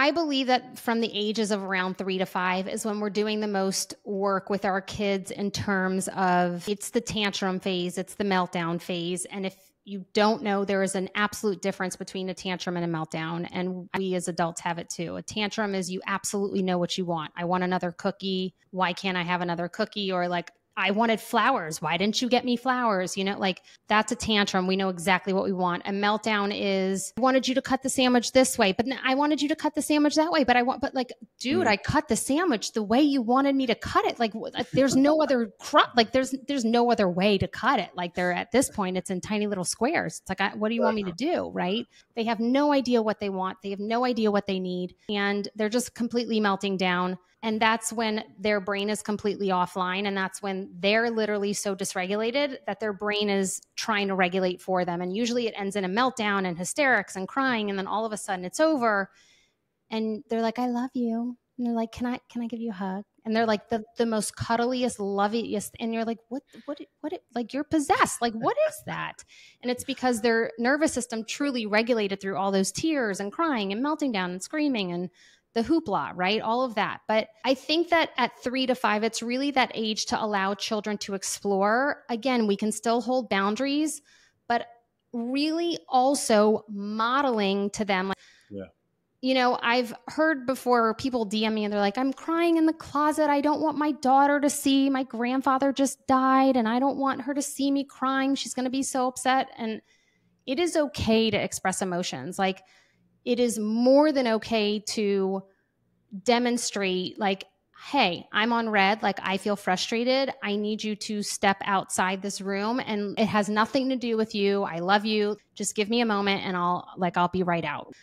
I believe that from the ages of around 3 to 5 is when we're doing the most work with our kids in terms of it's the tantrum phase, it's the meltdown phase. And if you don't know, there is an absolute difference between a tantrum and a meltdown. And we as adults have it too. A tantrum is you absolutely know what you want. I want another cookie. Why can't I have another cookie? Or like, I wanted flowers. Why didn't you get me flowers? Like that's a tantrum. We know exactly what we want. A meltdown is, I wanted you to cut the sandwich this way, but I wanted you to cut the sandwich that way. But like, dude, I cut the sandwich the way you wanted me to cut it. Like there's no other like there's no other way to cut it. Like they're at this point, it's in tiny little squares. It's like, what do you want me to do? Right. They have no idea what they want. They have no idea what they need. And they're just completely melting down. And that's when their brain is completely offline. And that's when they're literally so dysregulated that their brain is trying to regulate for them. And usually it ends in a meltdown and hysterics and crying. And then all of a sudden it's over. And they're like, I love you. And they're like, can I give you a hug? And they're like the most cuddliest, loveliest. And you're like, what, like you're possessed. Like, what is that? And it's because their nervous system truly regulated through all those tears and crying and melting down and screaming and the hoopla, right? All of that. But I think that at 3 to 5, it's really that age to allow children to explore. Again, we can still hold boundaries, but really also modeling to them. I've heard before people DM me and they're like, I'm crying in the closet. I don't want my daughter to see my grandfather just died and I don't want her to see me crying. She's going to be so upset. And it is okay to express emotions. Like, it is more than okay to demonstrate like, hey, I'm on red. Like I feel frustrated. I need you to step outside this room and it has nothing to do with you. I love you. Just give me a moment and I'll be right out.